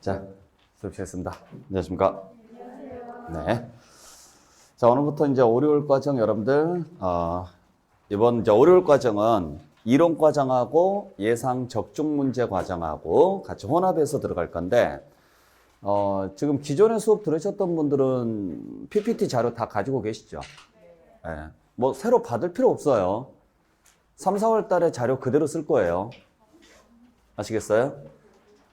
자, 수업 시작했습니다. 안녕하십니까? 네. 자, 오늘부터 이제 오리올 과정 여러분들, 이번 이제 오리올 과정은 이론 과정하고 예상 적중 문제 과정하고 같이 혼합해서 들어갈 건데, 지금 기존에 수업 들으셨던 분들은 PPT 자료 다 가지고 계시죠? 네. 뭐 새로 받을 필요 없어요. 3, 4월 달에 자료 그대로 쓸 거예요. 아시겠어요?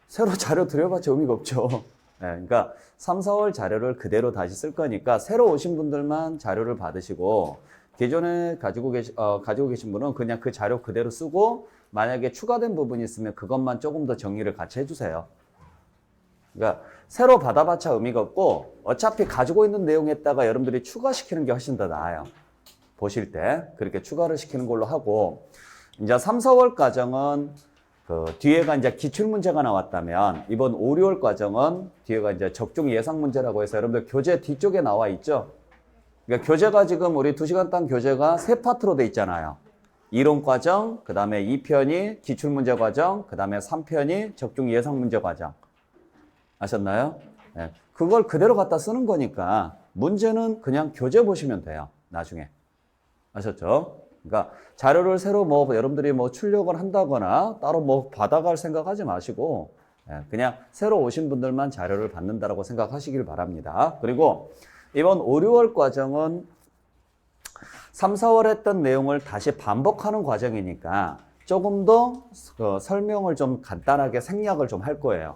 새로 자료 들여봤자 의미가 없죠. 네, 그러니까 3, 4월 자료를 그대로 다시 쓸 거니까 새로 오신 분들만 자료를 받으시고 기존에 가지고 계신 분은 그냥 그 자료 그대로 쓰고 만약에 추가된 부분이 있으면 그것만 조금 더 정리를 같이 해주세요. 그러니까 새로 받아봤자 의미가 없고 어차피 가지고 있는 내용에다가 여러분들이 추가시키는 게 훨씬 더 나아요. 보실 때 그렇게 추가를 시키는 걸로 하고 이제 3, 4월 과정은 뒤에가 이제 기출문제가 나왔다면 이번 5, 6월 과정은 뒤에가 이제 적중 예상 문제라고 해서 여러분들 교재 뒤쪽에 나와 있죠. 그러니까 교재가 지금 우리 2시간 당 교재가 세 파트로 돼 있잖아요. 이론 과정, 그 다음에 2편이 기출문제 과정, 그 다음에 3편이 적중 예상 문제 과정. 아셨나요? 네. 그걸 그대로 갖다 쓰는 거니까 문제는 그냥 교재 보시면 돼요. 나중에. 아셨죠? 그러니까 자료를 새로 여러분들이 출력을 한다거나 따로 받아갈 생각하지 마시고 그냥 새로 오신 분들만 자료를 받는다라고 생각하시길 바랍니다. 그리고 이번 5, 6월 과정은 3, 4월 했던 내용을 다시 반복하는 과정이니까 조금 더 설명을 좀 간단하게 생략을 좀 할 거예요.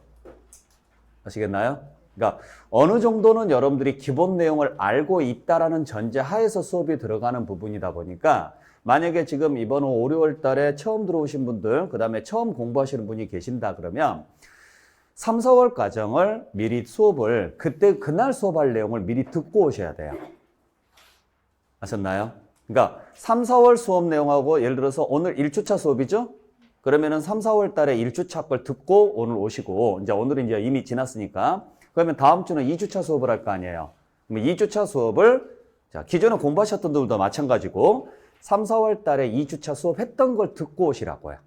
아시겠나요? 그러니까 어느 정도는 여러분들이 기본 내용을 알고 있다라는 전제 하에서 수업이 들어가는 부분이다 보니까 만약에 지금 이번 5, 6월 달에 처음 들어오신 분들, 그 다음에 처음 공부하시는 분이 계신다 그러면 3, 4월 과정을 미리 수업을 그날 수업할 내용을 미리 듣고 오셔야 돼요. 아셨나요? 그러니까 3, 4월 수업 내용하고 예를 들어서 오늘 1주차 수업이죠? 그러면은 3, 4월 달에 1주차 걸 듣고 오늘 오시고 이제 오늘은 이제 이미 지났으니까 그러면 다음 주는 2주차 수업을 할 거 아니에요. 그럼 2주차 수업을 기존에 공부하셨던 분들도 마찬가지고 3, 4월 달에 2주차 수업했던 걸 듣고 오시라고요.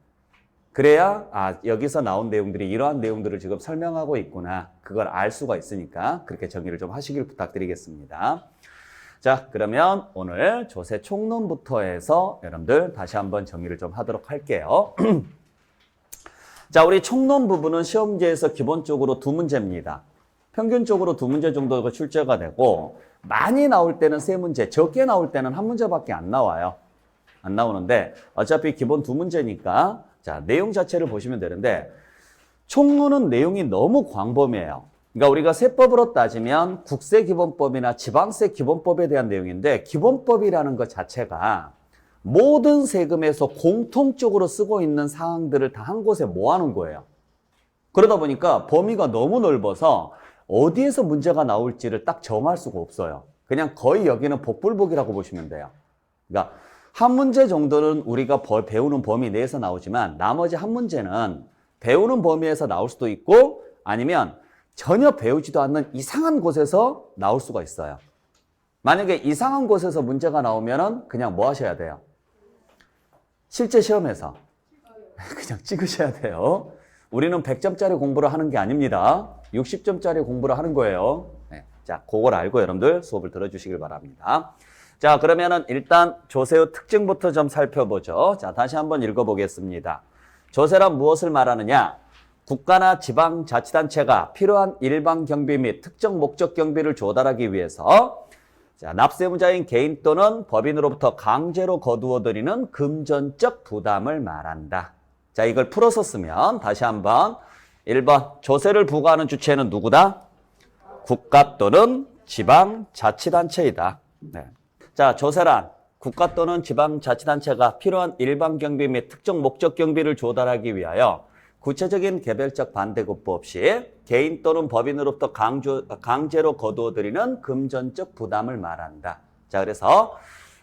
그래야 여기서 나온 내용들이 이러한 내용들을 지금 설명하고 있구나. 그걸 알 수가 있으니까 그렇게 정리를 좀 하시길 부탁드리겠습니다. 자, 그러면 오늘 조세 총론부터 해서 여러분들 다시 한번 정리를 좀 하도록 할게요. 자, 우리 총론 부분은 시험지에서 기본적으로 2문제입니다. 평균적으로 2문제 정도가 출제가 되고 많이 나올 때는 3문제, 적게 나올 때는 1문제밖에 안 나와요. 안 나오는데 어차피 기본 2문제니까 자, 내용 자체를 보시면 되는데 총론은 내용이 너무 광범위해요. 그러니까 우리가 세법으로 따지면 국세기본법이나 지방세기본법에 대한 내용인데 기본법이라는 것 자체가 모든 세금에서 공통적으로 쓰고 있는 사항들을 다 한 곳에 모아놓은 거예요. 그러다 보니까 범위가 너무 넓어서 어디에서 문제가 나올지를 딱 정할 수가 없어요. 그냥 거의 여기는 복불복이라고 보시면 돼요. 그러니까 한 문제 정도는 우리가 배우는 범위 내에서 나오지만 나머지 한 문제는 배우는 범위에서 나올 수도 있고 아니면 전혀 배우지도 않는 이상한 곳에서 나올 수가 있어요. 만약에 이상한 곳에서 문제가 나오면은 그냥 뭐 하셔야 돼요? 실제 시험에서 그냥 찍으셔야 돼요. 우리는 100점짜리 공부를 하는 게 아닙니다. 60점짜리 공부를 하는 거예요. 네. 자, 그걸 알고 여러분들 수업을 들어주시길 바랍니다. 자, 그러면은 일단 조세의 특징부터 좀 살펴보죠. 자, 다시 한번 읽어보겠습니다. 조세란 무엇을 말하느냐? 국가나 지방자치단체가 필요한 일반 경비 및 특정 목적 경비를 조달하기 위해서 자, 납세무자인 개인 또는 법인으로부터 강제로 거두어들이는 금전적 부담을 말한다. 자, 이걸 풀어서 쓰면 다시 한번 1번 조세를 부과하는 주체는 누구다? 국가 또는 지방자치단체이다. 네. 자, 조세란 국가 또는 지방자치단체가 필요한 일반 경비 및 특정 목적 경비를 조달하기 위하여 구체적인 개별적 반대급부 없이 개인 또는 법인으로부터 강제로 거두어들이는 금전적 부담을 말한다. 자, 그래서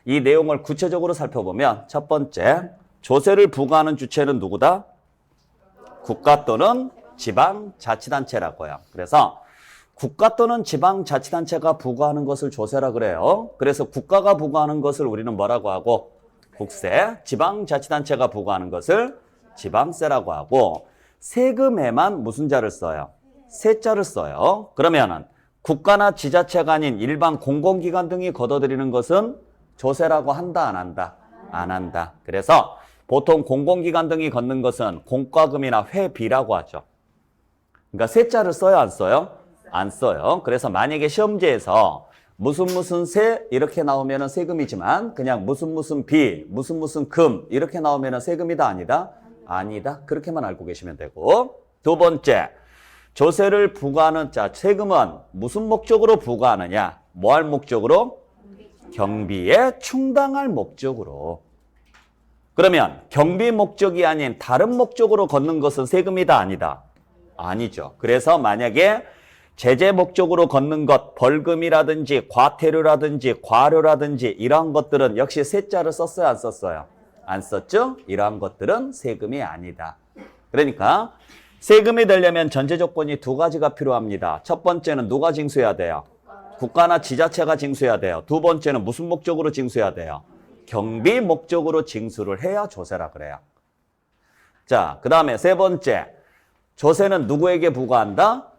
이 내용을 구체적으로 살펴보면 첫 번째, 조세를 부과하는 주체는 누구다? 국가 또는 지방자치단체라고요. 그래서 국가 또는 지방자치단체가 부과하는 것을 조세라 그래요. 그래서 국가가 부과하는 것을 우리는 뭐라고 하고? 국세. 지방자치단체가 부과하는 것을 지방세라고 하고 세금에만 무슨 자를 써요? 세자를 써요. 그러면은 국가나 지자체가 아닌 일반 공공기관 등이 걷어들이는 것은 조세라고 한다, 안 한다? 안 한다. 그래서 보통 공공기관 등이 걷는 것은 공과금이나 회비라고 하죠. 그러니까 세자를 써요, 안 써요? 안 써요. 그래서 만약에 시험지에서 무슨 세 이렇게 나오면은 세금이지만 그냥 무슨 비, 무슨 금 이렇게 나오면은 세금이다, 아니다? 아니다. 그렇게만 알고 계시면 되고. 두 번째, 조세를 부과하는 자, 세금은 무슨 목적으로 부과하느냐? 뭐 할 목적으로? 경비에 충당할 목적으로. 그러면 경비 목적이 아닌 다른 목적으로 걷는 것은 세금이다, 아니다? 아니죠. 그래서 만약에 제재 목적으로 걷는 것, 벌금이라든지 과태료라든지 과료라든지 이러한 것들은 역시 세자를 썼어요, 안 썼어요? 안 썼죠? 이러한 것들은 세금이 아니다. 그러니까 세금이 되려면 전제 조건이 두 가지가 필요합니다. 첫 번째는 누가 징수해야 돼요? 국가나 지자체가 징수해야 돼요. 두 번째는 무슨 목적으로 징수해야 돼요? 경비 목적으로 징수를 해야 조세라 그래요. 자, 그 다음에 세 번째, 조세는 누구에게 부과한다?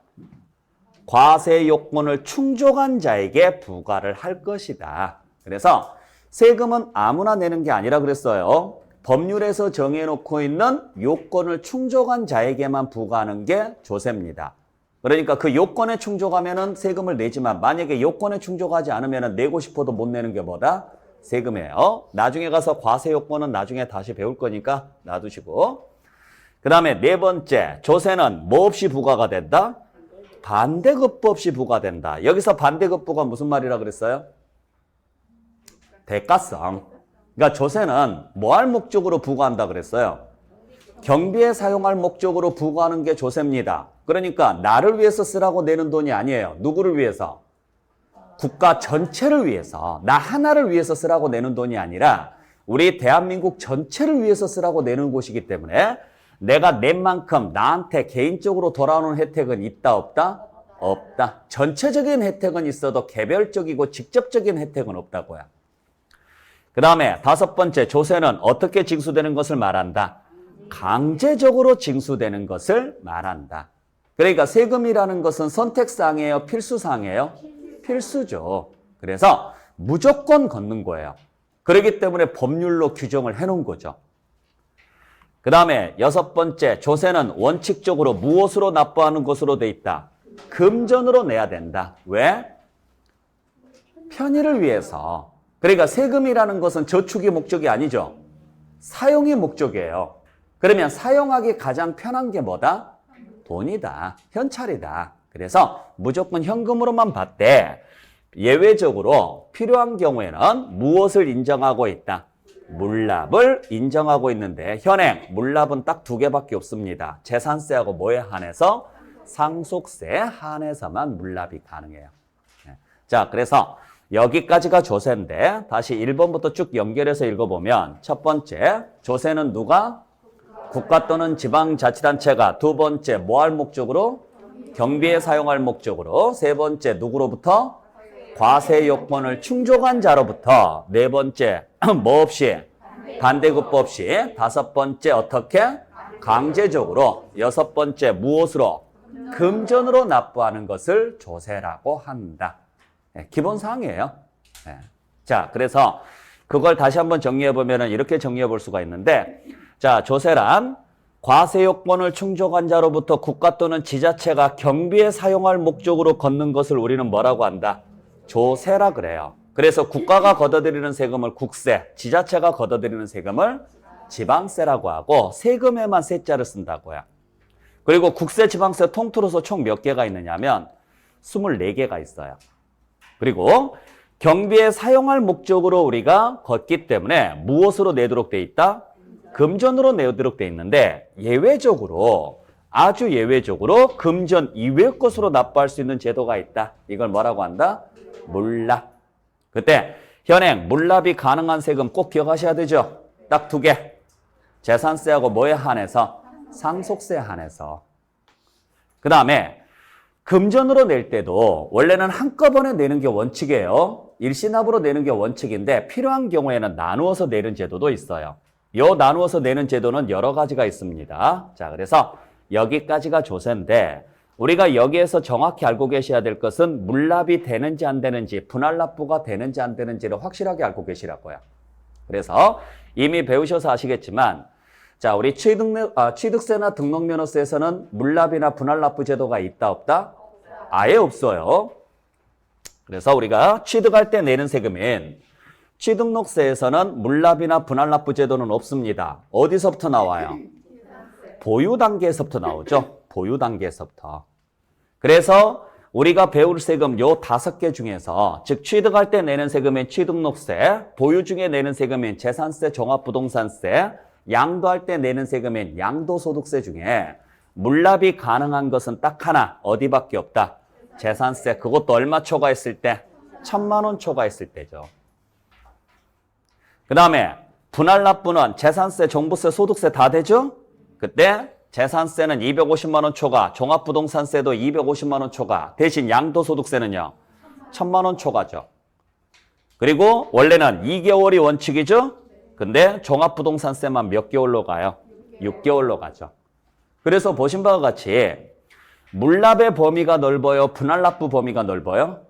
과세 요건을 충족한 자에게 부과를 할 것이다. 그래서 세금은 아무나 내는 게 아니라 그랬어요. 법률에서 정해놓고 있는 요건을 충족한 자에게만 부과하는 게 조세입니다. 그러니까 그 요건에 충족하면은 세금을 내지만 만약에 요건에 충족하지 않으면 내고 싶어도 못 내는 게 뭐다? 세금이에요. 나중에 가서 과세 요건은 나중에 다시 배울 거니까 놔두시고. 그 다음에 네 번째, 조세는 뭐 없이 부과가 된다? 반대급부 없이 부과된다. 여기서 반대급부가 무슨 말이라 그랬어요? 대가성. 그러니까 조세는 뭐 할 목적으로 부과한다 그랬어요? 경비에 사용할 목적으로 부과하는 게 조세입니다. 그러니까 나를 위해서 쓰라고 내는 돈이 아니에요. 누구를 위해서? 국가 전체를 위해서, 나 하나를 위해서 쓰라고 내는 돈이 아니라 우리 대한민국 전체를 위해서 쓰라고 내는 곳이기 때문에 내가 낸 만큼 나한테 개인적으로 돌아오는 혜택은 있다, 없다? 없다. 전체적인 혜택은 있어도 개별적이고 직접적인 혜택은 없다고요. 그 다음에 다섯 번째, 조세는 어떻게 징수되는 것을 말한다? 강제적으로 징수되는 것을 말한다. 그러니까 세금이라는 것은 선택사항이에요? 필수사항이에요? 필수죠. 그래서 무조건 걷는 거예요. 그렇기 때문에 법률로 규정을 해놓은 거죠. 그 다음에 여섯 번째, 조세는 원칙적으로 무엇으로 납부하는 것으로 돼 있다? 금전으로 내야 된다. 왜? 편의를 위해서. 그러니까 세금이라는 것은 저축이 목적이 아니죠. 사용이 목적이에요. 그러면 사용하기 가장 편한 게 뭐다? 돈이다. 현찰이다. 그래서 무조건 현금으로만 받되 예외적으로 필요한 경우에는 무엇을 인정하고 있다? 물납을 인정하고 있는데 현행 물납은 딱 두 개밖에 없습니다. 재산세하고 뭐에 한해서? 상속세에 한해서만 물납이 가능해요. 자, 그래서 여기까지가 조세인데 다시 1번부터 쭉 연결해서 읽어보면 첫 번째, 조세는 누가? 국가 또는 지방자치단체가. 두 번째, 뭐 할 목적으로? 경비에 사용할 목적으로. 세 번째, 누구로부터? 과세 요건을 충족한 자로부터. 네 번째, 뭐 없이? 반대급부 없이. 다섯 번째, 어떻게? 강제적으로. 여섯 번째, 무엇으로? 금전으로 납부하는 것을 조세라고 한다. 기본사항이에요. 자, 그래서 그걸 다시 한번 정리해보면 이렇게 정리해 볼 수가 있는데, 자, 조세란 과세 요건을 충족한 자로부터 국가 또는 지자체가 경비에 사용할 목적으로 걷는 것을 우리는 뭐라고 한다? 조세라 그래요. 그래서 국가가 걷어들이는 세금을 국세, 지자체가 걷어들이는 세금을 지방세라고 하고 세금에만 세자를 쓴다고요. 그리고 국세, 지방세 통틀어서 총 몇 개가 있느냐면 24개가 있어요. 그리고 경비에 사용할 목적으로 우리가 걷기 때문에 무엇으로 내도록 돼 있다? 금전으로 내도록 돼 있는데 예외적으로, 아주 예외적으로 금전 이외의 것으로 납부할 수 있는 제도가 있다. 이걸 뭐라고 한다? 물납. 그때 현행 물납이 가능한 세금 꼭 기억하셔야 되죠. 딱 두 개. 재산세하고 뭐에 한해서? 상속세에 한해서. 그 다음에 금전으로 낼 때도 원래는 한꺼번에 내는 게 원칙이에요. 일시납으로 내는 게 원칙인데 필요한 경우에는 나누어서 내는 제도도 있어요. 요 나누어서 내는 제도는 여러 가지가 있습니다. 자, 그래서 여기까지가 조세인데 우리가 여기에서 정확히 알고 계셔야 될 것은 물납이 되는지 안 되는지, 분할납부가 되는지 안 되는지를 확실하게 알고 계시라고요. 그래서 이미 배우셔서 아시겠지만, 자, 우리 취득세나 등록면허세에서는 물납이나 분할납부 제도가 있다, 없다? 아예 없어요. 그래서 우리가 취득할 때 내는 세금인 취등록세에서는 물납이나 분할납부 제도는 없습니다. 어디서부터 나와요? 보유 단계에서부터 나오죠. 보유 단계에서부터. 그래서 우리가 배울 세금 요 5개 중에서, 즉 취득할 때 내는 세금인 취등록세, 보유 중에 내는 세금인 재산세, 종합부동산세, 양도할 때 내는 세금인 양도소득세 중에 물납이 가능한 것은 딱 하나, 어디밖에 없다? 재산세. 그것도 얼마 초과했을 때? 1,000만 원 초과했을 때죠. 그 다음에 분할납부는 재산세, 종부세, 소득세 다 되죠? 그때 재산세는 250만 원 초과, 종합부동산세도 250만 원 초과, 대신 양도소득세는요, 1,000만 원 초과죠. 그리고 원래는 2개월이 원칙이죠? 근데 종합부동산세만 몇 개월로 가요? 6개월로 가죠. 그래서 보신 바와 같이 물납의 범위가 넓어요? 분할납부 범위가 넓어요?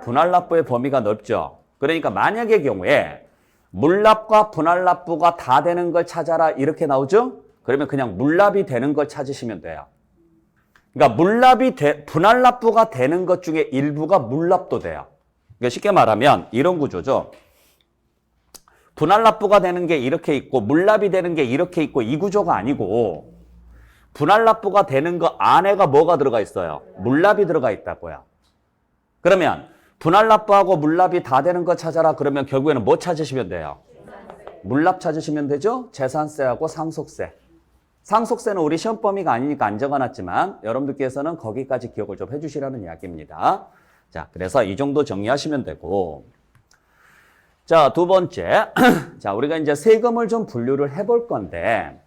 분할납부의 범위가 넓죠. 그러니까 만약의 경우에 물납과 분할납부가 다 되는 걸 찾아라 이렇게 나오죠? 그러면 그냥 물납이 되는 걸 찾으시면 돼요. 그러니까 분할납부가 되는 것 중에 일부가 물납도 돼요. 그러니까 쉽게 말하면 이런 구조죠. 분할납부가 되는 게 이렇게 있고 물납이 되는 게 이렇게 있고 이 구조가 아니고, 분할납부가 되는 거 안에가 뭐가 들어가 있어요? 물납이 들어가 있다고요. 그러면 분할납부하고 물납이 다 되는 거 찾아라 그러면 결국에는 뭐 찾으시면 돼요? 물납 찾으시면 되죠? 재산세하고 상속세. 상속세는 우리 시험 범위가 아니니까 안 적어놨지만 여러분들께서는 거기까지 기억을 좀 해주시라는 이야기입니다. 자, 그래서 이 정도 정리하시면 되고, 자, 두 번째. 자, 우리가 이제 세금을 좀 분류를 해볼 건데,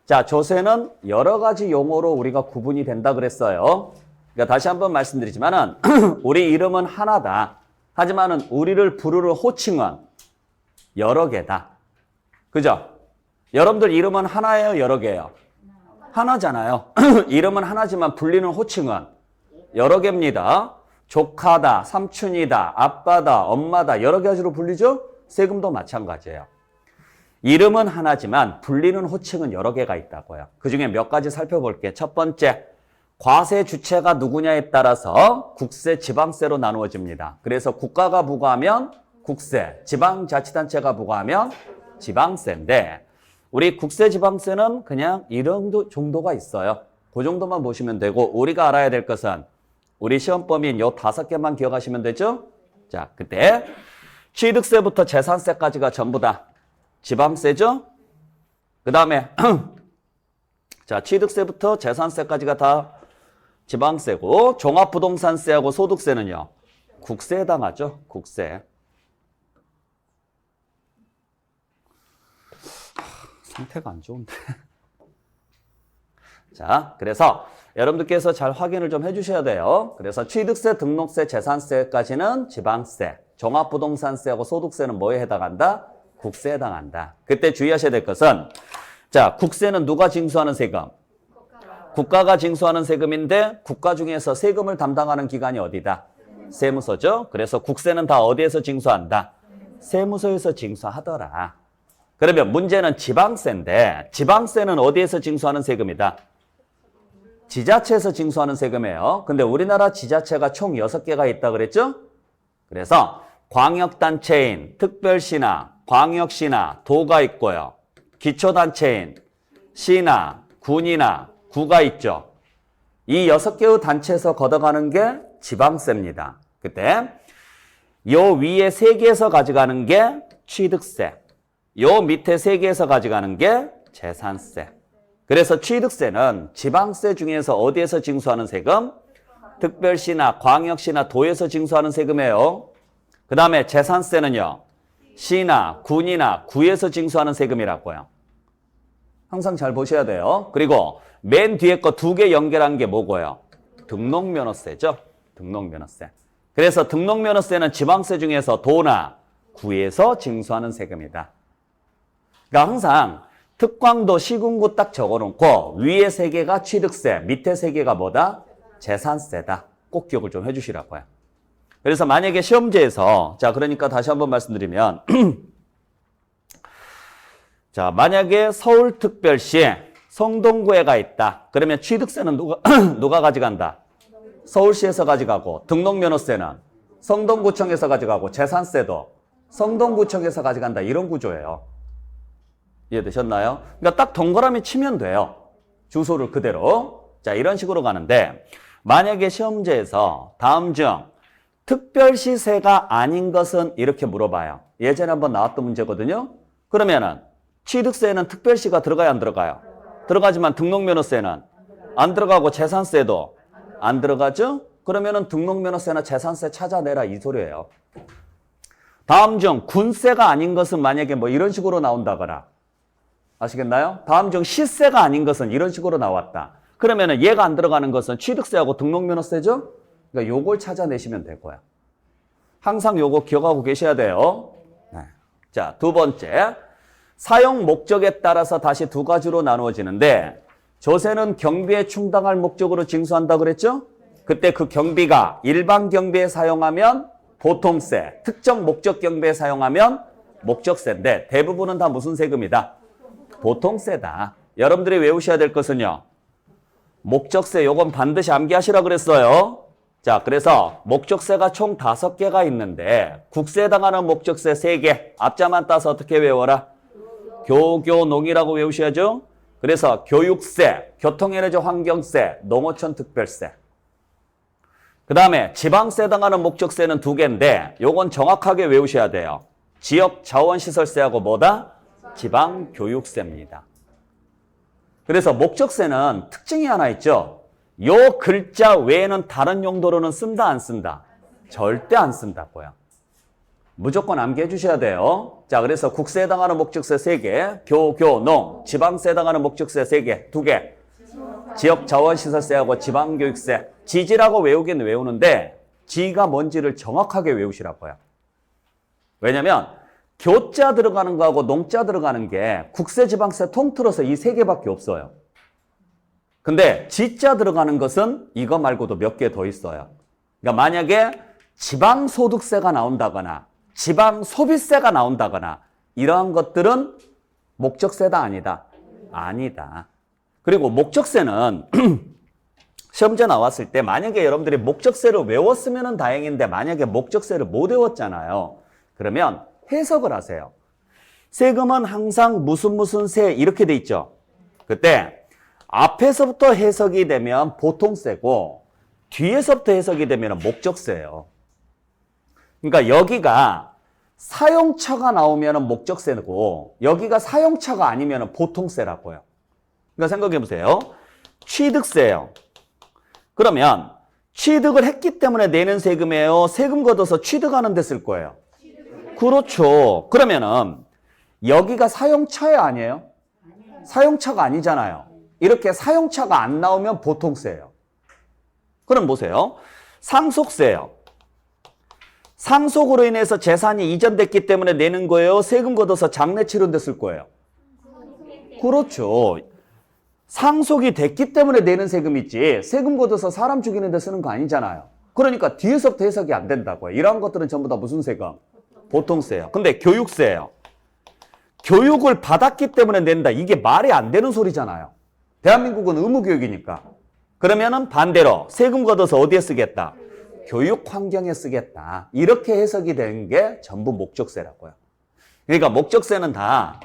자, 조세는 여러 가지 용어로 우리가 구분이 된다 그랬어요. 그러니까 다시 한번 말씀드리지만은, 우리 이름은 하나다. 하지만은 우리를 부르는 호칭은 여러 개다. 그죠? 여러분들 이름은 하나예요, 여러 개예요? 하나잖아요. 이름은 하나지만 불리는 호칭은 여러 개입니다. 조카다, 삼촌이다, 아빠다, 엄마다 여러 가지로 불리죠? 세금도 마찬가지예요. 이름은 하나지만 불리는 호칭은 여러 개가 있다고요. 그중에 몇 가지 살펴볼게요. 첫 번째, 과세 주체가 누구냐에 따라서 국세, 지방세로 나누어집니다. 그래서 국가가 부과하면 국세, 지방자치단체가 부과하면 지방세인데, 우리 국세, 지방세는 그냥 이런 정도가 있어요. 그 정도만 보시면 되고, 우리가 알아야 될 것은 우리 시험 범위인 요 5개만 기억하시면 되죠? 자, 그때 취득세부터 재산세까지가 전부 다 지방세죠? 그 다음에 자, 취득세부터 재산세까지가 다 지방세고, 종합부동산세하고 소득세는요, 국세에 해당하죠? 국세. 상태가 안 좋은데. 자, 그래서 여러분들께서 잘 확인을 좀 해주셔야 돼요. 그래서 취득세, 등록세, 재산세까지는 지방세, 종합부동산세하고 소득세는 뭐에 해당한다? 국세에 해당한다. 그때 주의하셔야 될 것은, 자, 국세는 누가 징수하는 세금? 국가가 징수하는 세금인데, 국가 중에서 세금을 담당하는 기관이 어디다? 세무서죠. 그래서 국세는 다 어디에서 징수한다? 세무서에서 징수하더라. 그러면 문제는 지방세인데, 지방세는 어디에서 징수하는 세금이다? 지자체에서 징수하는 세금이에요. 근데 우리나라 지자체가 총 6개가 있다 그랬죠? 그래서 광역단체인 특별시나 광역시나 도가 있고요. 기초단체인 시나 군이나 구가 있죠. 이 6개의 단체에서 걷어가는 게 지방세입니다. 그때 요 위에 3개에서 가져가는 게 취득세, 요 밑에 3개에서 가져가는 게 재산세. 그래서 취득세는 지방세 중에서 어디에서 징수하는 세금? 특별시나 광역시나 도에서 징수하는 세금이에요. 그 다음에 재산세는요, 시나 군이나 구에서 징수하는 세금이라고요. 항상 잘 보셔야 돼요. 그리고 맨 뒤에 거 2개 연결한 게 뭐고요? 등록면허세죠. 등록면허세. 그래서 등록면허세는 지방세 중에서 도나 구에서 징수하는 세금이다. 그러니까 항상 특광도 시군구 딱 적어놓고 위에 3개가 취득세, 밑에 3개가 뭐다? 재산세다. 꼭 기억을 좀 해주시라고요. 그래서 만약에 시험지에서 자 그러니까 다시 한번 말씀드리면 자 만약에 서울특별시에 성동구에가 있다. 그러면 취득세는 누가 가져간다? 서울시에서 가져가고 등록면허세는 성동구청에서 가져가고 재산세도 성동구청에서 가져간다. 이런 구조예요. 이해되셨나요? 그러니까 딱 동그라미 치면 돼요. 주소를 그대로. 자 이런 식으로 가는데 만약에 시험지에서 다음 중 특별시세가 아닌 것은 이렇게 물어봐요. 예전에 한번 나왔던 문제거든요. 그러면은 취득세는 특별시가 들어가야 안 들어가요? 들어가지만 등록면허세는 안 들어가고 재산세도 안 들어가죠? 그러면은 등록면허세나 재산세 찾아내라 이 소리예요. 다음 중 군세가 아닌 것은 만약에 뭐 이런 식으로 나온다거나 아시겠나요? 다음 중 시세가 아닌 것은 이런 식으로 나왔다. 그러면은 얘가 안 들어가는 것은 취득세하고 등록면허세죠? 그러니까 요걸 찾아내시면 될 거야. 항상 요거 기억하고 계셔야 돼요. 네. 자, 두 번째. 사용 목적에 따라서 다시 두 가지로 나누어지는데 조세는 경비에 충당할 목적으로 징수한다 그랬죠? 그때 그 경비가 일반 경비에 사용하면 보통세, 특정 목적 경비에 사용하면 목적세인데 대부분은 다 무슨 세금이다? 보통세다. 여러분들이 외우셔야 될 것은요. 목적세 요건 반드시 암기하시라 그랬어요. 자, 그래서 목적세가 총 5개가 있는데 국세에 해당하는 목적세 3개. 앞자만 따서 어떻게 외워라? 교교농이라고 외우셔야죠. 그래서 교육세, 교통에너지 환경세, 농어촌 특별세. 그 다음에 지방세에 해당하는 목적세는 2개인데 요건 정확하게 외우셔야 돼요. 지역자원시설세하고 뭐다? 지방교육세입니다. 그래서 목적세는 특징이 하나 있죠. 요 글자 외에는 다른 용도로는 쓴다 안 쓴다? 절대 안 쓴다고요. 무조건 암기해 주셔야 돼요. 자, 그래서 국세에 해당하는 목적세 3개, 교교농, 지방세에 해당하는 목적세 3개, 2개, 지역자원시설세하고 지방교육세. 지지라고 외우긴 외우는데 지가 뭔지를 정확하게 외우시라고요. 왜냐면 교자 들어가는 거하고 농자 들어가는 게 국세, 지방세 통틀어서 이 3개밖에 없어요. 근데 지자 들어가는 것은 이거 말고도 몇 개 더 있어요. 그러니까 만약에 지방소득세가 나온다거나 지방소비세가 나온다거나 이러한 것들은 목적세다 아니다? 아니다. 그리고 목적세는 시험지에 나왔을 때 만약에 여러분들이 목적세를 외웠으면 다행인데 만약에 목적세를 못 외웠잖아요. 그러면 해석을 하세요. 세금은 항상 무슨 세 이렇게 돼 있죠. 그때 앞에서부터 해석이 되면 보통세고 뒤에서부터 해석이 되면 목적세예요. 그러니까 여기가 사용처가 나오면 목적세고 여기가 사용처가 아니면 보통세라고요. 그러니까 생각해 보세요. 취득세예요. 그러면 취득을 했기 때문에 내는 세금이에요? 세금 걷어서 취득하는 데 쓸 거예요? 그렇죠. 그러면은 여기가 사용처에 아니에요? 사용처가 아니잖아요. 이렇게 사용처가 안 나오면 보통세예요. 그럼 보세요. 상속세예요. 상속으로 인해서 재산이 이전됐기 때문에 내는 거예요? 세금 걷어서 장례 치른 데 쓸 거예요? 그렇죠. 상속이 됐기 때문에 내는 세금이지 세금 걷어서 사람 죽이는 데 쓰는 거 아니잖아요. 그러니까 뒤에서부터 해석이 안 된다고요. 이러한 것들은 전부 다 무슨 세금? 보통세예요. 근데 교육세예요. 교육을 받았기 때문에 낸다. 이게 말이 안 되는 소리잖아요. 대한민국은 의무교육이니까. 그러면은 반대로 세금 걷어서 어디에 쓰겠다? 교육 환경에 쓰겠다. 이렇게 해석이 되는 게 전부 목적세라고요. 그러니까 목적세는 다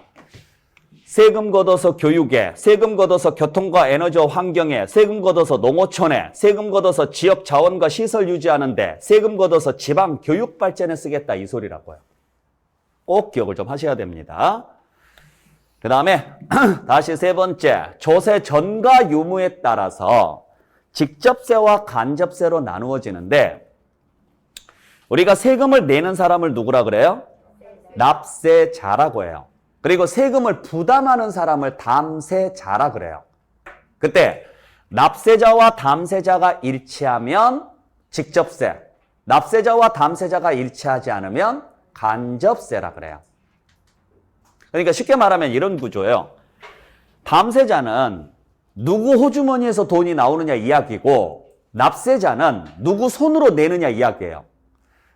세금 걷어서 교육에, 세금 걷어서 교통과 에너지와 환경에, 세금 걷어서 농어촌에, 세금 걷어서 지역 자원과 시설 유지하는데, 세금 걷어서 지방 교육 발전에 쓰겠다 이 소리라고요. 꼭 기억을 좀 하셔야 됩니다. 그 다음에 다시 세 번째, 조세 전가 유무에 따라서 직접세와 간접세로 나누어지는데 우리가 세금을 내는 사람을 누구라 그래요? 납세자라고 해요. 그리고 세금을 부담하는 사람을 담세자라 그래요. 그때 납세자와 담세자가 일치하면 직접세, 납세자와 담세자가 일치하지 않으면 간접세라 그래요. 그러니까 쉽게 말하면 이런 구조예요. 담세자는 누구 호주머니에서 돈이 나오느냐 이야기고 납세자는 누구 손으로 내느냐 이야기예요.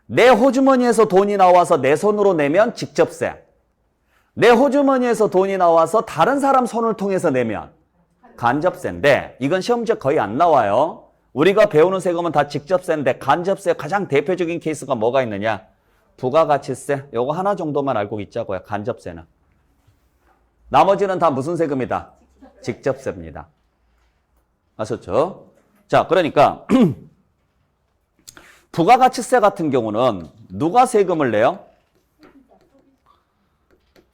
내 호주머니에서 돈이 나와서 내 손으로 내면 직접세. 내 호주머니에서 돈이 나와서 다른 사람 손을 통해서 내면 간접세인데 이건 시험 문제 거의 안 나와요. 우리가 배우는 세금은 다 직접세인데 간접세 가장 대표적인 케이스가 뭐가 있느냐? 부가가치세. 요거 하나 정도만 알고 있자고요. 간접세는. 나머지는 다 무슨 세금이다? 직접세입니다. 아셨죠? 자, 그러니까 부가가치세 같은 경우는 누가 세금을 내요?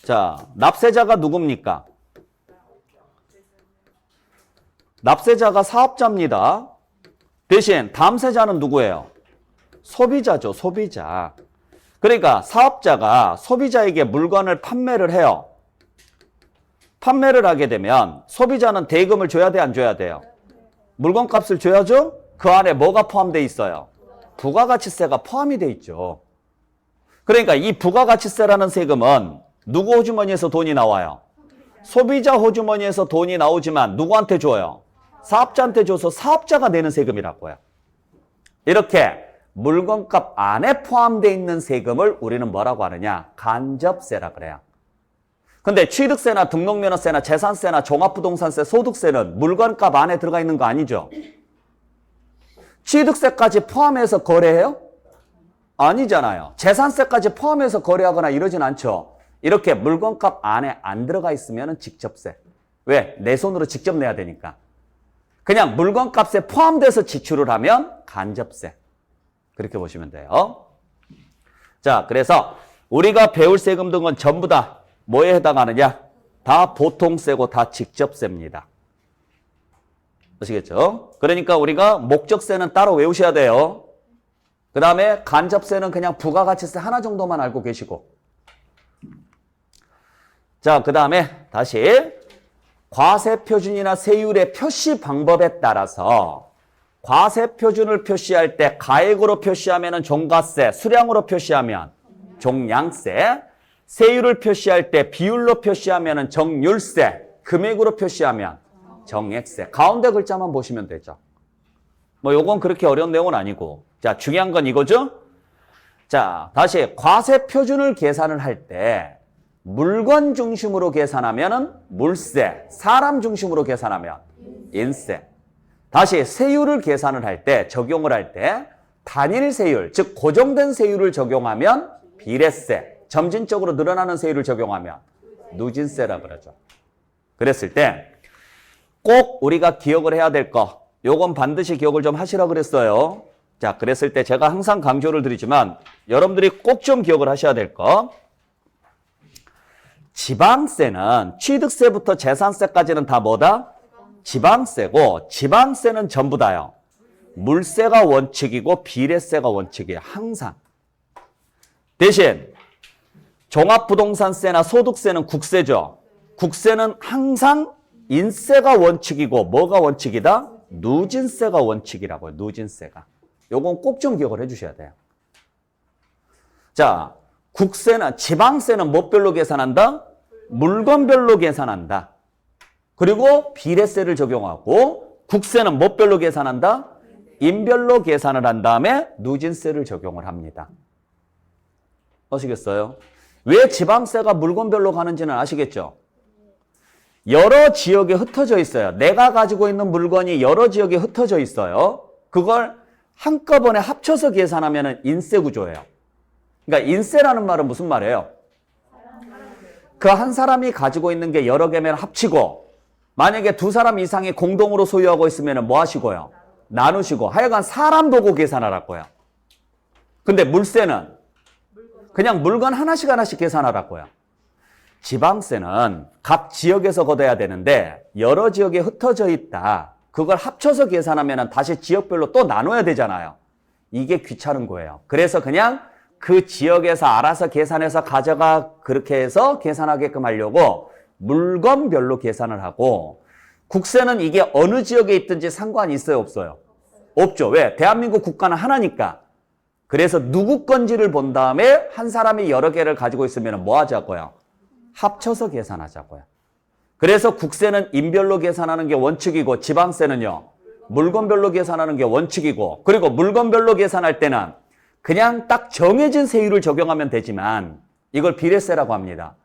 자, 납세자가 누굽니까? 납세자가 사업자입니다. 대신 담세자는 누구예요? 소비자죠, 소비자. 그러니까 사업자가 소비자에게 물건을 판매를 해요. 판매를 하게 되면 소비자는 대금을 줘야 돼, 안 줘야 돼요? 물건값을 줘야죠? 그 안에 뭐가 포함되어 있어요? 부가가치세가 포함이 돼 있죠. 그러니까 이 부가가치세라는 세금은 누구 호주머니에서 돈이 나와요? 소비자 호주머니에서 돈이 나오지만 누구한테 줘요? 사업자한테 줘서 사업자가 내는 세금이라고요. 이렇게 물건값 안에 포함되어 있는 세금을 우리는 뭐라고 하느냐? 간접세라 그래요. 근데 취득세나 등록면허세나 재산세나 종합부동산세, 소득세는 물건값 안에 들어가 있는 거 아니죠? 취득세까지 포함해서 거래해요? 아니잖아요. 재산세까지 포함해서 거래하거나 이러진 않죠. 이렇게 물건값 안에 안 들어가 있으면 직접세. 왜? 내 손으로 직접 내야 되니까. 그냥 물건값에 포함돼서 지출을 하면 간접세. 그렇게 보시면 돼요. 자, 그래서 우리가 배울 세금 등은 전부 다 뭐에 해당하느냐? 다 보통세고 다 직접세입니다. 아시겠죠? 그러니까 우리가 목적세는 따로 외우셔야 돼요. 그 다음에 간접세는 그냥 부가가치세 하나 정도만 알고 계시고. 자, 그 다음에 다시 과세표준이나 세율의 표시 방법에 따라서 과세표준을 표시할 때 가액으로 표시하면 종가세, 수량으로 표시하면 종량세, 세율을 표시할 때 비율로 표시하면 정률세, 금액으로 표시하면 정액세. 가운데 글자만 보시면 되죠. 뭐 요건 그렇게 어려운 내용은 아니고. 자, 중요한 건 이거죠? 자, 다시 과세표준을 계산을 할 때 물건 중심으로 계산하면 물세, 사람 중심으로 계산하면 인세. 다시 세율을 계산을 할 때, 적용을 할 때 단일 세율, 즉 고정된 세율을 적용하면 비례세, 점진적으로 늘어나는 세율을 적용하면 누진세라 그러죠. 그랬을 때 꼭 우리가 기억을 해야 될 거, 요건 반드시 기억을 좀 하시라 그랬어요. 자, 그랬을 때 제가 항상 강조를 드리지만 여러분들이 꼭 좀 기억을 하셔야 될 거, 지방세는 취득세부터 재산세까지는 다 뭐다? 지방세고, 지방세는 전부 다요. 물세가 원칙이고 비례세가 원칙이에요. 항상. 대신 종합부동산세나 소득세는 국세죠. 국세는 항상 인세가 원칙이고 뭐가 원칙이다? 누진세가 원칙이라고요. 누진세가. 요건 꼭 좀 기억을 해주셔야 돼요. 자, 국세는, 지방세는 뭐별로 계산한다? 물건별로 계산한다. 그리고 비례세를 적용하고, 국세는 뭐별로 계산한다? 인별로 계산을 한 다음에 누진세를 적용을 합니다. 아시겠어요? 왜 지방세가 물건별로 가는지는 아시겠죠? 여러 지역에 흩어져 있어요. 내가 가지고 있는 물건이 여러 지역에 흩어져 있어요. 그걸 한꺼번에 합쳐서 계산하면 인세 구조예요. 그러니까 인세라는 말은 무슨 말이에요? 그 한 사람이 가지고 있는 게 여러 개면 합치고, 만약에 두 사람 이상이 공동으로 소유하고 있으면 뭐 하시고요? 나누시고, 하여간 사람 보고 계산하라고요. 근데 물세는 그냥 물건 하나씩 하나씩 계산하라고요. 지방세는 각 지역에서 걷어야 되는데 여러 지역에 흩어져 있다. 그걸 합쳐서 계산하면 다시 지역별로 또 나눠야 되잖아요. 이게 귀찮은 거예요. 그래서 그냥 그 지역에서 알아서 계산해서 가져가, 그렇게 해서 계산하게끔 하려고 물건별로 계산을 하고, 국세는 이게 어느 지역에 있든지 상관이 있어요, 없어요? 없죠. 왜? 대한민국 국가는 하나니까. 그래서 누구 건지를 본 다음에 한 사람이 여러 개를 가지고 있으면 뭐 하자고요? 합쳐서 계산하자고요. 그래서 국세는 인별로 계산하는 게 원칙이고, 지방세는요, 물건별로 계산하는 게 원칙이고, 그리고 물건별로 계산할 때는 그냥 딱 정해진 세율을 적용하면 되지만 이걸 비례세라고 합니다.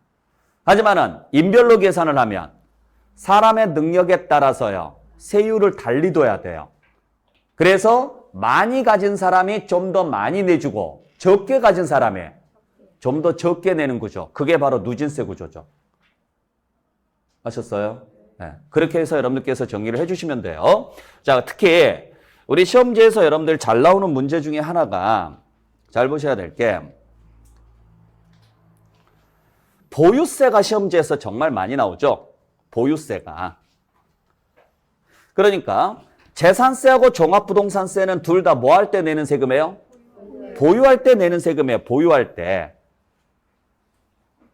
하지만은 인별로 계산을 하면 사람의 능력에 따라서요, 세율을 달리 둬야 돼요. 그래서 많이 가진 사람이 좀 더 많이 내주고 적게 가진 사람이 좀 더 적게 내는 구조. 그게 바로 누진세 구조죠. 아셨어요? 네. 그렇게 해서 여러분들께서 정리를 해주시면 돼요. 자, 특히 우리 시험지에서 여러분들 잘 나오는 문제 중에 하나가 잘 보셔야 될 게 보유세가 시험지에서 정말 많이 나오죠. 보유세가. 그러니까 재산세하고 종합부동산세는 둘 다 뭐 할 때 내는 세금이에요? 보유할 때 내는 세금이에요. 보유할 때.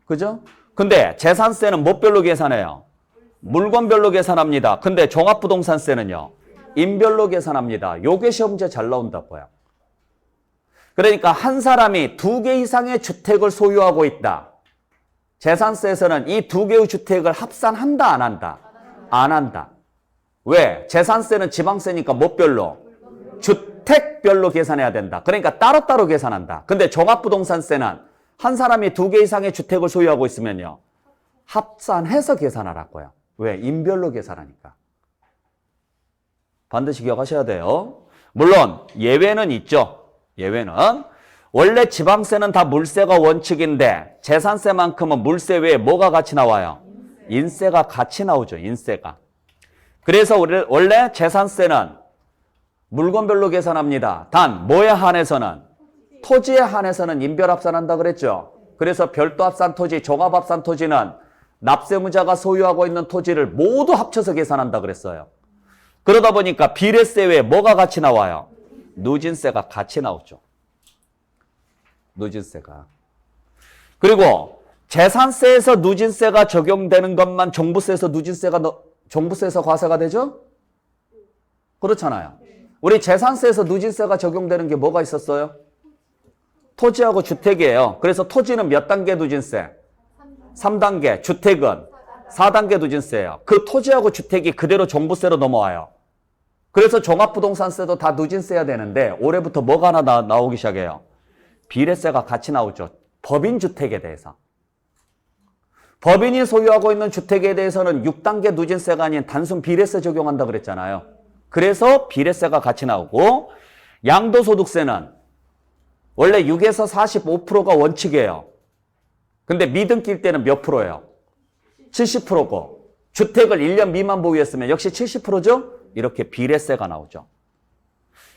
그죠? 근데 재산세는 뭐별로 계산해요? 물건별로 계산합니다. 근데 종합부동산세는요? 인별로 계산합니다. 요게 시험지에 잘 나온다고요. 그러니까 한 사람이 2개 이상의 주택을 소유하고 있다. 재산세에서는 이 2개의 주택을 합산한다, 안 한다? 안 한다. 왜? 재산세는 지방세니까 뭐별로? 주택별로 계산해야 된다. 그러니까 따로따로 계산한다. 근데 종합부동산세는 한 사람이 2개 이상의 주택을 소유하고 있으면요, 합산해서 계산하라고요. 왜? 인별로 계산하니까. 반드시 기억하셔야 돼요. 물론 예외는 있죠. 예외는 원래 지방세는 다 물세가 원칙인데 재산세만큼은 물세 외에 뭐가 같이 나와요? 인세가 같이 나오죠. 인세가. 그래서 원래 재산세는 물건별로 계산합니다. 단 뭐에 한해서는? 토지에 한해서는 인별합산한다 그랬죠. 그래서 별도 합산 토지, 종합합산 토지는 납세무자가 소유하고 있는 토지를 모두 합쳐서 계산한다 그랬어요. 그러다 보니까 비례세 외에 뭐가 같이 나와요? 누진세가 같이 나오죠. 누진세가. 그리고 재산세에서 누진세가 적용되는 것만 종부세에서 종부세에서 과세가 되죠? 그렇잖아요. 우리 재산세에서 누진세가 적용되는 게 뭐가 있었어요? 토지하고 주택이에요. 그래서 토지는 몇 단계 누진세? 3단계. 주택은 4단계 누진세예요. 그 토지하고 주택이 그대로 종부세로 넘어와요. 그래서 종합부동산세도 다 누진세야 되는데 올해부터 뭐가 하나 나오기 시작해요? 비례세가 같이 나오죠. 법인주택에 대해서. 법인이 소유하고 있는 주택에 대해서는 6단계 누진세가 아닌 단순 비례세 적용한다 그랬잖아요. 그래서 비례세가 같이 나오고, 양도소득세는 원래 6에서 45%가 원칙이에요. 근데 미등 낄 때는 몇 프로예요? 70%고, 주택을 1년 미만 보유했으면 역시 70%죠? 이렇게 비례세가 나오죠.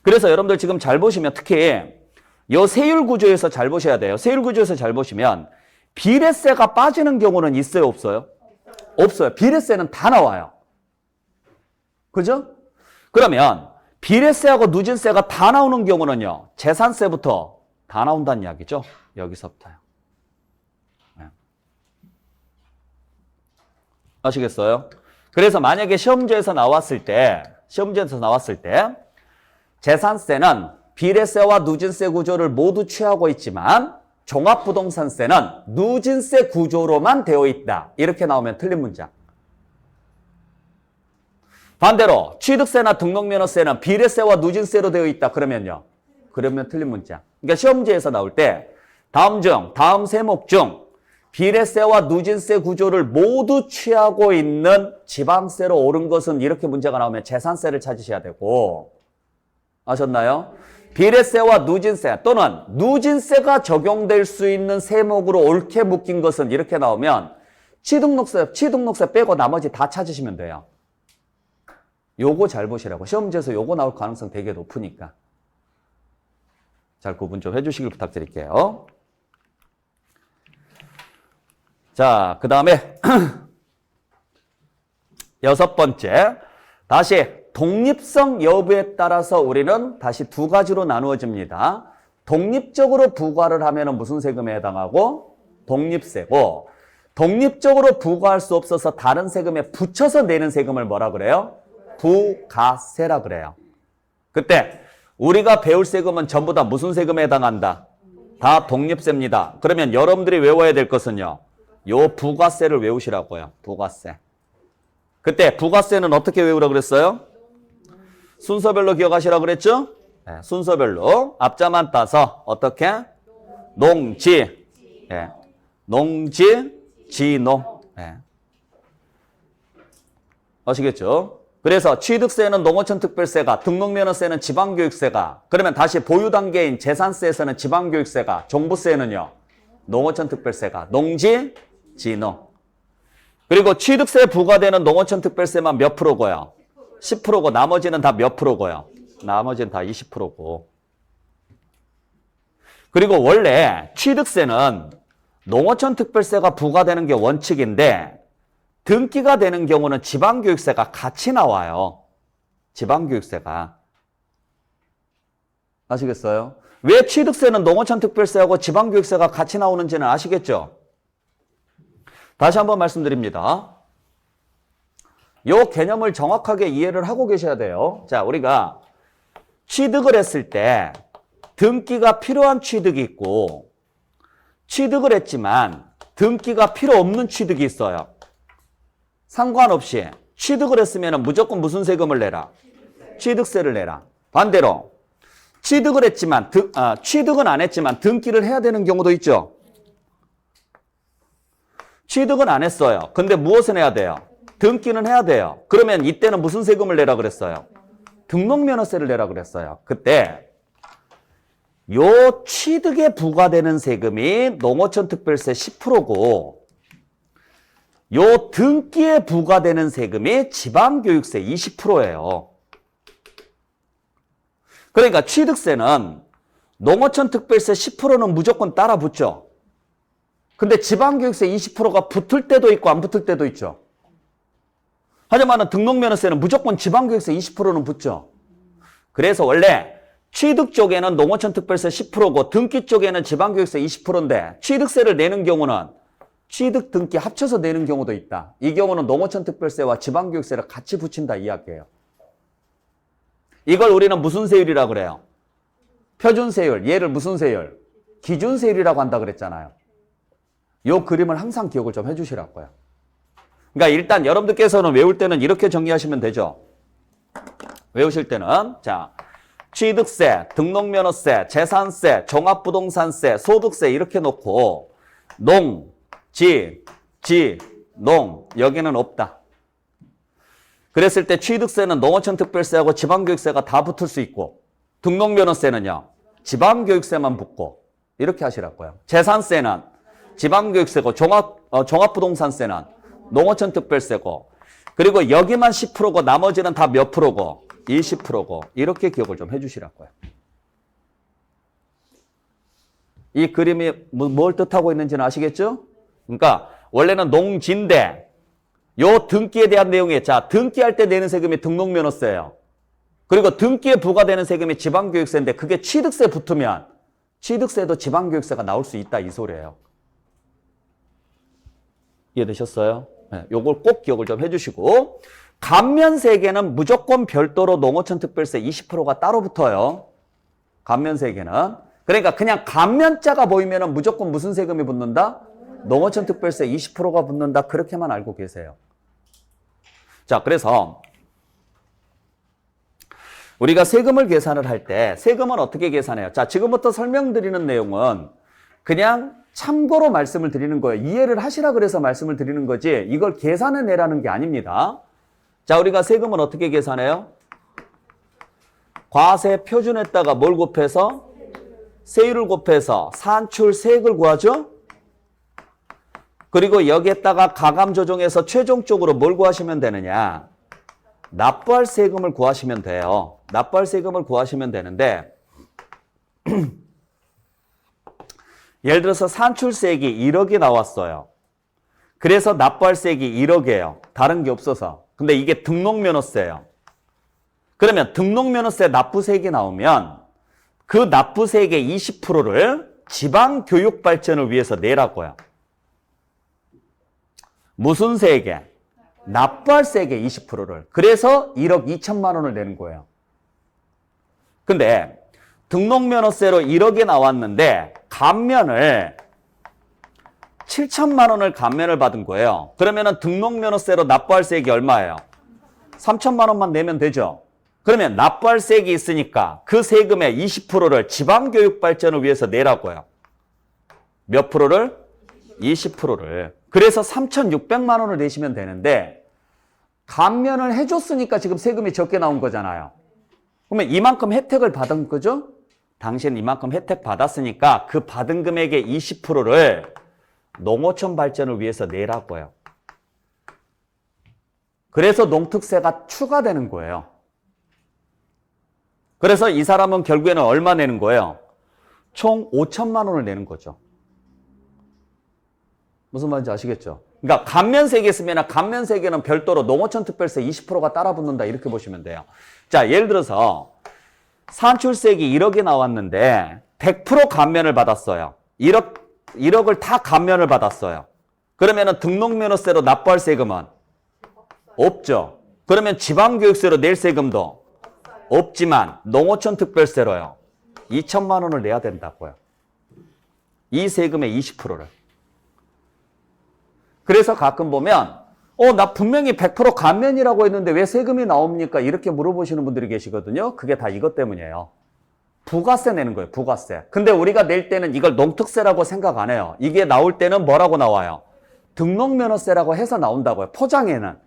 그래서 여러분들 지금 잘 보시면 특히 이 세율 구조에서 잘 보셔야 돼요. 세율 구조에서 잘 보시면 비례세가 빠지는 경우는 있어요, 없어요? 없어요. 비례세는 다 나와요. 그죠? 그러면 비례세하고 누진세가 다 나오는 경우는요, 재산세부터 다 나온다는 이야기죠. 여기서부터요. 네. 아시겠어요? 그래서 만약에 시험지에서 나왔을 때 재산세는 비례세와 누진세 구조를 모두 취하고 있지만 종합부동산세는 누진세 구조로만 되어 있다. 이렇게 나오면 틀린 문장. 반대로 취득세나 등록면허세는 비례세와 누진세로 되어 있다. 그러면 틀린 문장. 그러니까 시험지에서 나올 때 다음 세목 중 비례세와 누진세 구조를 모두 취하고 있는 지방세로 옳은 것은, 이렇게 문제가 나오면 재산세를 찾으셔야 되고, 아셨나요? 비례세와 누진세 또는 누진세가 적용될 수 있는 세목으로 옳게 묶인 것은, 이렇게 나오면 취등록세 빼고 나머지 다 찾으시면 돼요. 요거 잘 보시라고. 시험지에서 요거 나올 가능성 되게 높으니까. 잘 구분 좀 해주시길 부탁드릴게요. 자, 그 다음에 6번째. 다시 독립성 여부에 따라서 우리는 다시 두 가지로 나누어집니다. 독립적으로 부과를 하면 무슨 세금에 해당하고? 독립세고, 독립적으로 부과할 수 없어서 다른 세금에 붙여서 내는 세금을 뭐라 그래요? 부가세라 그래요. 그때 우리가 배울 세금은 전부 다 무슨 세금에 해당한다? 다 독립세입니다. 그러면 여러분들이 외워야 될 것은요, 요 부가세를 외우시라고요. 부가세. 그때 부가세는 어떻게 외우라 그랬어요? 순서별로 기억하시라고 그랬죠? 네, 순서별로 앞자만 따서 어떻게? 농지, 네. 농지, 지농. 네. 아시겠죠? 그래서 취득세는 농어촌특별세가, 등록면허세는 지방교육세가, 그러면 다시 보유 단계인 재산세에서는 지방교육세가, 종부세는요 농어촌특별세가, 농지, 지농. 그리고 취득세 부과되는 농어촌특별세만 몇 프로고요? 10%고 나머지는 다 몇 프로고요? 나머지는 다 20%고. 그리고 원래 취득세는 농어촌특별세가 부과되는 게 원칙인데 등기가 되는 경우는 지방교육세가 같이 나와요. 지방교육세가. 아시겠어요? 왜 취득세는 농어촌특별세하고 지방교육세가 같이 나오는지는 아시겠죠? 다시 한번 말씀드립니다. 이 개념을 정확하게 이해를 하고 계셔야 돼요. 자, 우리가 취득을 했을 때 등기가 필요한 취득이 있고 취득을 했지만 등기가 필요 없는 취득이 있어요. 상관없이 취득을 했으면 무조건 무슨 세금을 내라? 취득세를 내라. 반대로 취득을 했지만 취득은 안 했지만 등기를 해야 되는 경우도 있죠. 취득은 안 했어요. 근데 무엇을 해야 돼요? 등기는 해야 돼요. 그러면 이때는 무슨 세금을 내라 그랬어요? 등록면허세를 내라 그랬어요. 그때 요 취득에 부과되는 세금이 농어촌특별세 10%고 요 등기에 부과되는 세금이 지방교육세 20%예요. 그러니까 취득세는 농어촌특별세 10%는 무조건 따라 붙죠. 근데 지방교육세 20%가 붙을 때도 있고 안 붙을 때도 있죠. 하지만 등록면허세는 무조건 지방교육세 20%는 붙죠. 그래서 원래 취득 쪽에는 농어촌특별세 10%고 등기 쪽에는 지방교육세 20%인데 취득세를 내는 경우는 취득, 등기 합쳐서 내는 경우도 있다. 이 경우는 농어촌특별세와 지방교육세를 같이 붙인다 이야기예요. 이걸 우리는 무슨 세율이라고 그래요? 표준세율. 얘를 무슨 세율? 기준세율이라고 한다 그랬잖아요. 이 그림을 항상 기억을 좀 해주시라고요. 그러니까 일단 여러분들께서는 외울 때는 이렇게 정리하시면 되죠. 외우실 때는 자 취득세, 등록면허세, 재산세, 종합부동산세, 소득세 이렇게 놓고 농, 지, 농 여기는 없다. 그랬을 때 취득세는 농어촌특별세하고 지방교육세가 다 붙을 수 있고 등록면허세는요 지방교육세만 붙고 이렇게 하시라고요. 재산세는 지방교육세고 종합부동산세는 농어촌특별세고 그리고 여기만 10%고 나머지는 다 몇 프로고 20%고 이렇게 기억을 좀 해주시라고요. 이 그림이 뭘 뜻하고 있는지는 아시겠죠? 그러니까 원래는 농지인데 요 등기에 대한 내용이 자 등기할 때 내는 세금이 등록면허세예요. 그리고 등기에 부과되는 세금이 지방교육세인데 그게 취득세 붙으면 취득세도 지방교육세가 나올 수 있다 이 소리예요. 이해되셨어요? 네, 요걸 꼭 기억을 좀 해주시고 감면세계는 무조건 별도로 농어촌특별세 20%가 따로 붙어요. 감면세계는. 그러니까 그냥 감면자가 보이면 무조건 무슨 세금이 붙는다? 농어촌특별세 20%가 붙는다. 그렇게만 알고 계세요. 자, 그래서 우리가 세금을 계산을 할 때 세금은 어떻게 계산해요? 자, 지금부터 설명드리는 내용은 그냥 참고로 말씀을 드리는 거예요. 이해를 하시라 그래서 말씀을 드리는 거지 이걸 계산해내라는 게 아닙니다. 자, 우리가 세금은 어떻게 계산해요? 과세 표준에다가 뭘 곱해서? 세율을 곱해서 산출세액을 구하죠? 그리고 여기에다가 가감 조정해서 최종적으로 뭘 구하시면 되느냐? 납부할 세금을 구하시면 돼요. 납부할 세금을 구하시면 되는데 예를 들어서 산출세액이 1억이 나왔어요. 그래서 납부할 세액이 1억이에요. 다른 게 없어서. 근데 이게 등록면허세예요. 그러면 등록면허세 납부세액이 나오면 그 납부세액의 20%를 지방교육발전을 위해서 내라고요. 무슨 세액에? 납부할 세액의 20%를. 그래서 1억 2천만 원을 내는 거예요. 근데 등록면허세로 1억이 나왔는데 감면을 7천만 원을 감면을 받은 거예요. 그러면은 등록면허세로 납부할 세액이 얼마예요? 3천만 원만 내면 되죠. 그러면 납부할세액이 있으니까 그 세금의 20%를 지방교육 발전을 위해서 내라고요. 몇 프로를? 20%를. 그래서 3,600만 원을 내시면 되는데 감면을 해줬으니까 지금 세금이 적게 나온 거잖아요. 그러면 이만큼 혜택을 받은 거죠? 당신은 이만큼 혜택 받았으니까 그 받은 금액의 20%를 농어촌 발전을 위해서 내라고요. 그래서 농특세가 추가되는 거예요. 그래서 이 사람은 결국에는 얼마 내는 거예요? 총 5천만 원을 내는 거죠. 무슨 말인지 아시겠죠? 그러니까 감면세액이 있으면 감면세액에는 별도로 농어촌 특별세 20%가 따라 붙는다 이렇게 보시면 돼요. 자, 예를 들어서 산출세액이 1억이 나왔는데 100% 감면을 받았어요. 1억을 다 감면을 받았어요. 그러면은 등록면허세로 납부할 세금은 없죠. 그러면 지방교육세로 낼 세금도 없지만 농어촌 특별세로요. 2천만 원을 내야 된다고요. 이 세금의 20%를. 그래서 가끔 보면 나 분명히 100% 감면이라고 했는데 왜 세금이 나옵니까? 이렇게 물어보시는 분들이 계시거든요. 그게 다 이것 때문이에요. 부가세 내는 거예요. 부가세. 근데 우리가 낼 때는 이걸 농특세라고 생각 안 해요. 이게 나올 때는 뭐라고 나와요? 등록면허세라고 해서 나온다고요. 포장에는.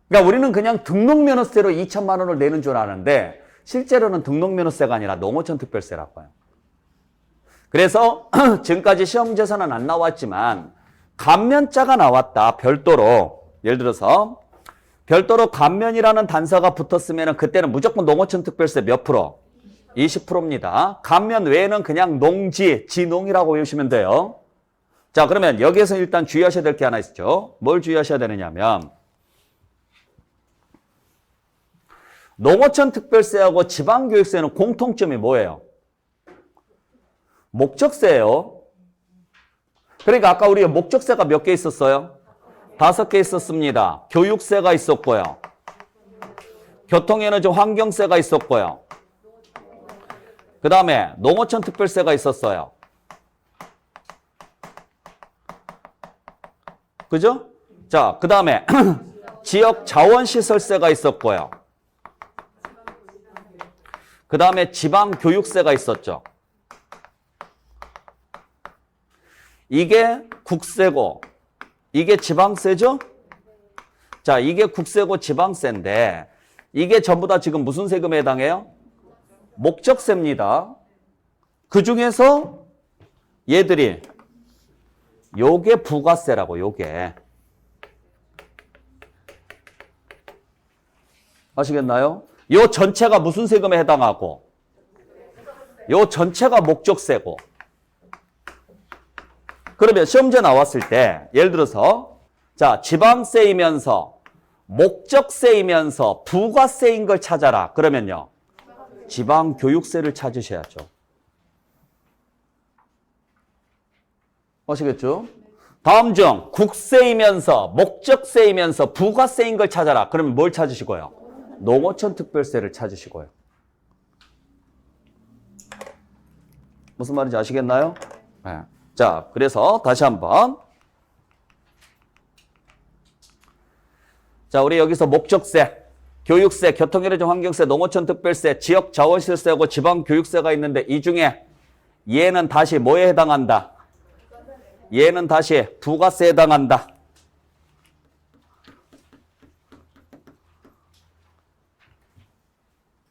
그러니까 우리는 그냥 등록면허세로 2천만 원을 내는 줄 아는데 실제로는 등록면허세가 아니라 농어촌 특별세라고요. 그래서 지금까지 시험 문제에서는 안 나왔지만 감면자가 나왔다. 별도로. 예를 들어서 별도로 감면이라는 단서가 붙었으면 그때는 무조건 농어촌 특별세 몇 프로? 20%입니다. 감면 외에는 그냥 농지, 지농이라고 외우시면 돼요. 자, 그러면 여기에서 일단 주의하셔야 될 게 하나 있죠. 뭘 주의하셔야 되느냐면 농어촌 특별세하고 지방교육세는 공통점이 뭐예요? 목적세예요. 그러니까 아까 우리가 목적세가 몇 개 있었어요? 5개 있었습니다. 교육세가 있었고요. 교통에너지 환경세가 있었고요. 그 다음에 농어촌 특별세가 있었어요. 그죠? 자, 그 다음에 지역 자원시설세가 있었고요. 그 다음에 지방교육세가 있었죠. 이게 국세고 이게 지방세죠? 자, 이게 국세고 지방세인데 이게 전부 다 지금 무슨 세금에 해당해요? 목적세입니다. 그 중에서 얘들이 요게 부가세라고 요게. 아시겠나요? 요 전체가 무슨 세금에 해당하고 요 전체가 목적세고. 그러면 시험제 나왔을 때 예를 들어서 자, 지방세이면서 목적세이면서 부가세인 걸 찾아라. 그러면요. 지방교육세를 찾으셔야죠. 아시겠죠? 다음 중 국세이면서 목적세이면서 부가세인 걸 찾아라. 그러면 뭘 찾으시고요? 농어촌 특별세를 찾으시고요. 무슨 말인지 아시겠나요? 네. 자, 그래서 다시 한번. 자, 우리 여기서 목적세, 교육세, 교통에너지 환경세, 농어촌 특별세, 지역 자원시설세하고 지방교육세가 있는데 이 중에 얘는 다시 뭐에 해당한다? 얘는 다시 부가세에 해당한다.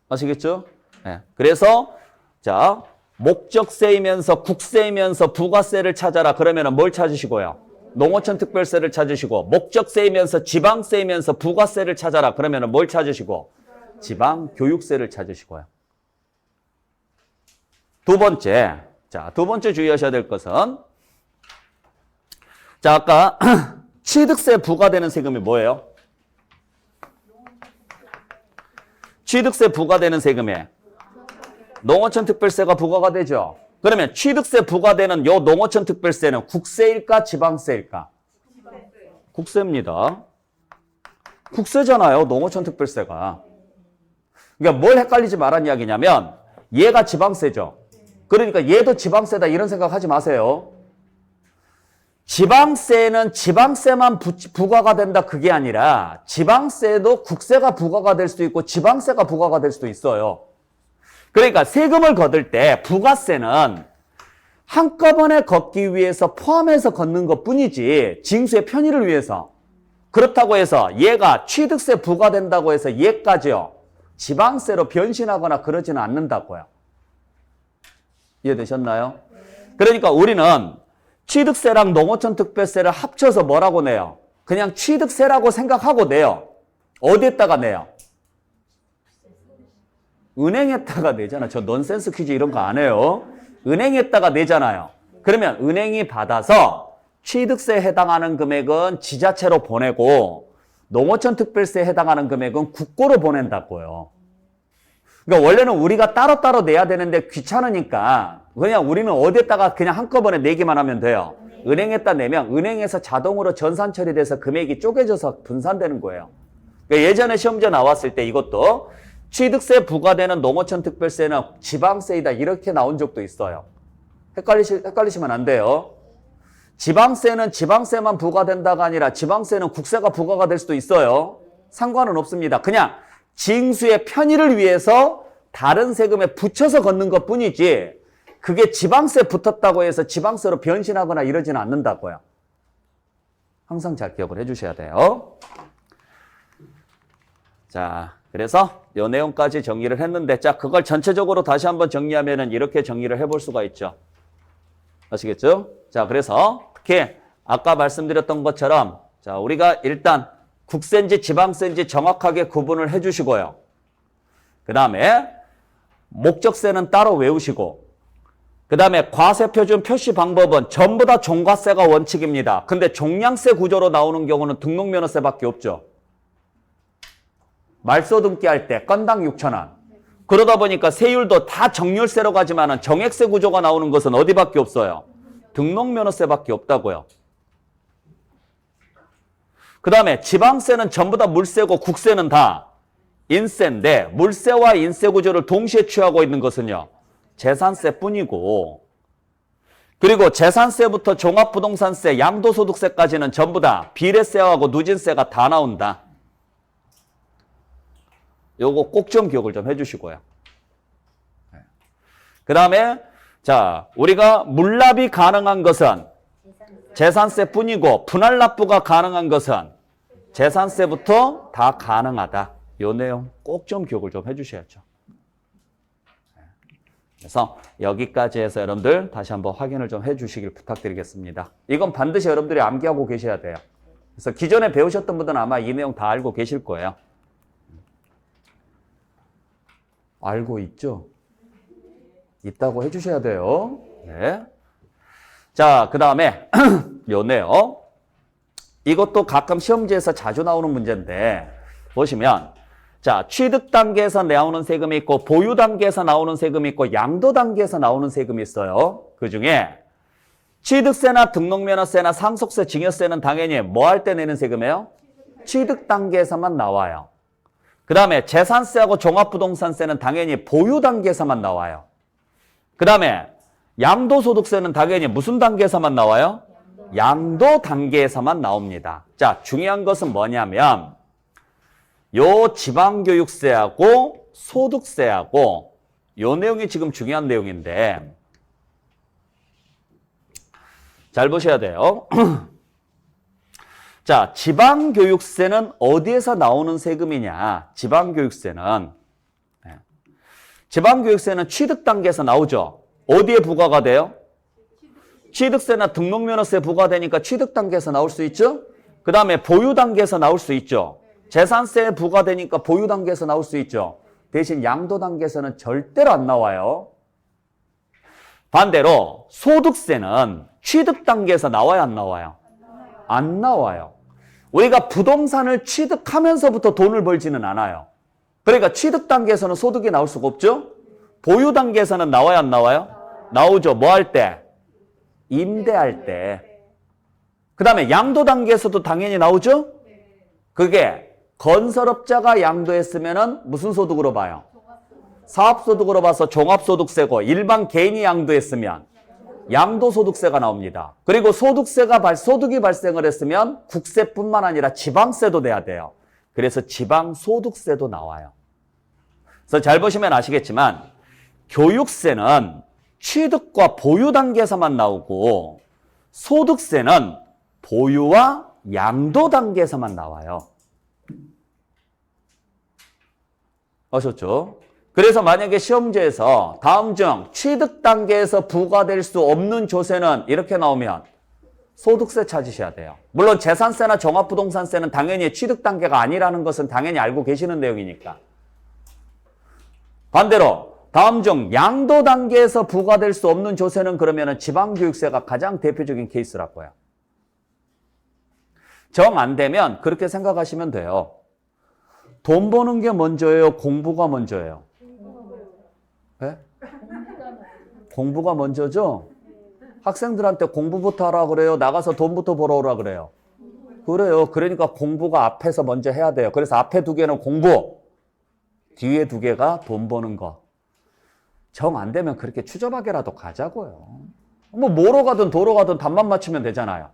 아시겠죠? 네. 그래서 자, 목적세이면서 국세이면서 부가세를 찾아라. 그러면 뭘 찾으시고요? 농어촌 특별세를 찾으시고, 목적세이면서 지방세이면서 부가세를 찾아라. 그러면 뭘 찾으시고? 지방교육세를 찾으시고요. 두 번째. 자, 두 번째 주의하셔야 될 것은 자, 아까 취득세 부과되는 세금이 뭐예요? 취득세 부과되는 세금에 농어촌 특별세가 부과가 되죠. 그러면 취득세 부과되는 요 농어촌 특별세는 국세일까 지방세일까? 국세입니다. 국세잖아요. 농어촌 특별세가. 그러니까 뭘 헷갈리지 말란 이야기냐면 얘가 지방세죠. 그러니까 얘도 지방세다 이런 생각 하지 마세요. 지방세는 지방세만 부과가 된다 그게 아니라 지방세도 국세가 부과가 될 수도 있고 지방세가 부과가 될 수도 있어요. 그러니까 세금을 거둘 때 부가세는 한꺼번에 걷기 위해서 포함해서 걷는 것뿐이지 징수의 편의를 위해서. 그렇다고 해서 얘가 취득세 부과된다고 해서 얘까지요 지방세로 변신하거나 그러지는 않는다고요. 이해되셨나요? 그러니까 우리는 취득세랑 농어촌 특별세를 합쳐서 뭐라고 내요? 그냥 취득세라고 생각하고 내요. 어디에다가 내요? 은행에다가 내잖아. 저 넌센스 퀴즈 이런 거 안 해요. 은행에다가 내잖아요. 그러면 은행이 받아서 취득세에 해당하는 금액은 지자체로 보내고 농어촌 특별세에 해당하는 금액은 국고로 보낸다고요. 그러니까 원래는 우리가 따로따로 내야 되는데 귀찮으니까 그냥 우리는 어디에다가 그냥 한꺼번에 내기만 하면 돼요. 은행에다 내면 은행에서 자동으로 전산 처리돼서 금액이 쪼개져서 분산되는 거예요. 그러니까 예전에 시험제 나왔을 때 이것도 취득세 부과되는 농어촌 특별세는 지방세이다 이렇게 나온 적도 있어요. 헷갈리시면 안 돼요. 지방세는 지방세만 부과된다가 아니라 지방세는 국세가 부과가 될 수도 있어요. 상관은 없습니다. 그냥 징수의 편의를 위해서 다른 세금에 붙여서 걷는 것뿐이지 그게 지방세 붙었다고 해서 지방세로 변신하거나 이러지는 않는다고요. 항상 잘 기억을 해주셔야 돼요. 자, 그래서 이 내용까지 정리를 했는데 자, 그걸 전체적으로 다시 한번 정리하면은 이렇게 정리를 해볼 수가 있죠. 아시겠죠? 자, 그래서 특히 아까 말씀드렸던 것처럼 자, 우리가 일단 국세인지 지방세인지 정확하게 구분을 해주시고요. 그 다음에 목적세는 따로 외우시고 그 다음에 과세표준 표시 방법은 전부 다 종과세가 원칙입니다. 근데 종량세 구조로 나오는 경우는 등록면허세밖에 없죠. 말소등기 할 때 건당 6,000원. 그러다 보니까 세율도 다 정률세로 가지만은 정액세 구조가 나오는 것은 어디밖에 없어요? 등록면허세밖에 없다고요. 그 다음에 지방세는 전부 다 물세고 국세는 다 인세인데 물세와 인세 구조를 동시에 취하고 있는 것은요. 재산세뿐이고 그리고 재산세부터 종합부동산세, 양도소득세까지는 전부 다 비례세하고 누진세가 다 나온다. 요거 꼭 좀 기억을 좀 해주시고요. 그 다음에 자 우리가 물납이 가능한 것은 재산세뿐이고 분할납부가 가능한 것은 재산세부터 다 가능하다. 요 내용 꼭 좀 기억을 좀 해주셔야죠. 그래서 여기까지 해서 여러분들 다시 한번 확인을 좀 해주시길 부탁드리겠습니다. 이건 반드시 여러분들이 암기하고 계셔야 돼요. 그래서 기존에 배우셨던 분들은 아마 이 내용 다 알고 계실 거예요. 알고 있죠? 있다고 해주셔야 돼요. 네. 자, 그 다음에 요 내용. 이것도 가끔 시험지에서 자주 나오는 문제인데 보시면 자, 취득 단계에서 나오는 세금이 있고 보유 단계에서 나오는 세금이 있고 양도 단계에서 나오는 세금이 있어요. 그중에 취득세나 등록면허세나 상속세, 증여세는 당연히 뭐 할 때 내는 세금이에요? 취득 단계에서만 나와요. 그 다음에 재산세하고 종합부동산세는 당연히 보유 단계에서만 나와요. 그 다음에 양도소득세는 당연히 무슨 단계에서만 나와요? 양도 단계에서만 나옵니다. 자, 중요한 것은 뭐냐면 요 지방교육세하고 소득세하고 요 내용이 지금 중요한 내용인데 잘 보셔야 돼요. 자, 지방교육세는 어디에서 나오는 세금이냐? 지방교육세는 취득 단계에서 나오죠. 어디에 부과가 돼요? 취득세나 등록면허세 부과되니까 취득 단계에서 나올 수 있죠. 그 다음에 보유 단계에서 나올 수 있죠. 재산세 부과되니까 보유 단계에서 나올 수 있죠. 대신 양도 단계에서는 절대로 안 나와요. 반대로 소득세는 취득 단계에서 나와요, 안 나와요? 안 나와요. 우리가 부동산을 취득하면서부터 돈을 벌지는 않아요. 그러니까 취득 단계에서는 소득이 나올 수가 없죠. 보유 단계에서는 나와요, 안 나와요? 나오죠. 뭐 할 때? 임대할 때. 그 다음에 양도 단계에서도 당연히 나오죠. 그게 건설업자가 양도했으면은 무슨 소득으로 봐요? 사업소득으로 봐서 종합소득세고 일반 개인이 양도했으면 양도소득세가 나옵니다. 그리고 소득이 발생을 했으면 국세뿐만 아니라 지방세도 내야 돼요. 그래서 지방소득세도 나와요. 그래서 잘 보시면 아시겠지만 교육세는 취득과 보유 단계에서만 나오고 소득세는 보유와 양도 단계에서만 나와요. 아셨죠? 그래서 만약에 시험지에서 다음 중 취득 단계에서 부과될 수 없는 조세는 이렇게 나오면 소득세 찾으셔야 돼요. 물론 재산세나 종합부동산세는 당연히 취득 단계가 아니라는 것은 당연히 알고 계시는 내용이니까. 반대로 다음 중 양도 단계에서 부과될 수 없는 조세는 그러면 지방교육세가 가장 대표적인 케이스라고요. 정 안 되면 그렇게 생각하시면 돼요. 돈 버는 게 먼저예요? 공부가 먼저예요? 네? 공부가 먼저죠? 학생들한테 공부부터 하라 그래요? 나가서 돈부터 벌어오라 그래요? 그래요. 그러니까 공부가 앞에서 먼저 해야 돼요. 그래서 앞에 두 개는 공부, 뒤에 두 개가 돈 버는 거. 정 안 되면 그렇게 추접하게라도 가자고요. 뭐로 가든 도로 가든 답만 맞추면 되잖아요.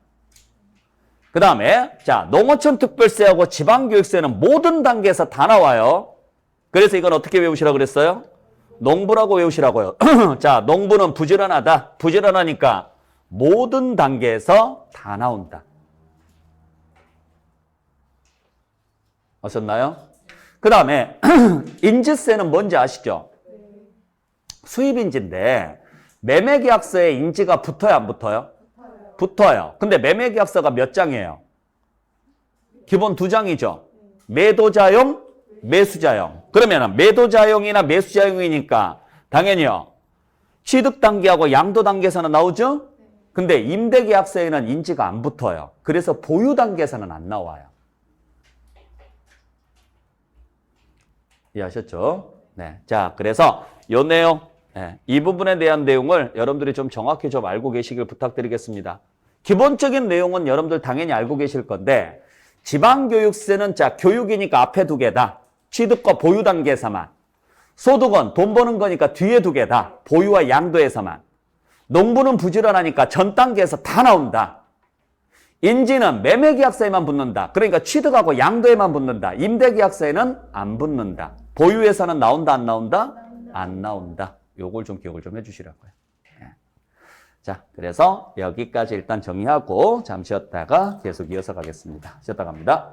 그 다음에 자 농어촌 특별세하고 지방교육세는 모든 단계에서 다 나와요. 그래서 이건 어떻게 외우시라고 그랬어요? 농부라고 외우시라고요. 자, 농부는 부지런하다. 부지런하니까 모든 단계에서 다 나온다. 아셨나요? 그 다음에 인지세는 뭔지 아시죠? 수입인지인데 매매계약서에 인지가 붙어요, 안 붙어요? 붙어요. 근데 매매계약서가 몇 장이에요? 기본 2장이죠. 매도자용, 매수자용. 그러면 매도자용이나 매수자용이니까 당연히요. 취득 단계하고 양도 단계에서는 나오죠? 근데 임대계약서에는 인지가 안 붙어요. 그래서 보유 단계에서는 안 나와요. 이해하셨죠? 네. 자, 그래서 요 내용, 네, 이 부분에 대한 내용을 여러분들이 좀 정확히 좀 알고 계시길 부탁드리겠습니다. 기본적인 내용은 여러분들 당연히 알고 계실 건데 지방교육세는 자 교육이니까 앞에 두 개다. 취득과 보유 단계에서만. 소득은 돈 버는 거니까 뒤에 두 개다. 보유와 양도에서만. 농부는 부지런하니까 전 단계에서 다 나온다. 인지는 매매계약서에만 붙는다. 그러니까 취득하고 양도에만 붙는다. 임대계약서에는 안 붙는다. 보유에서는 나온다, 안 나온다? 안 나온다. 요걸 좀 기억을 좀 해주시라고요. 자, 그래서 여기까지 일단 정리하고 잠시 쉬었다가 계속 이어서 가겠습니다. 쉬었다 갑니다.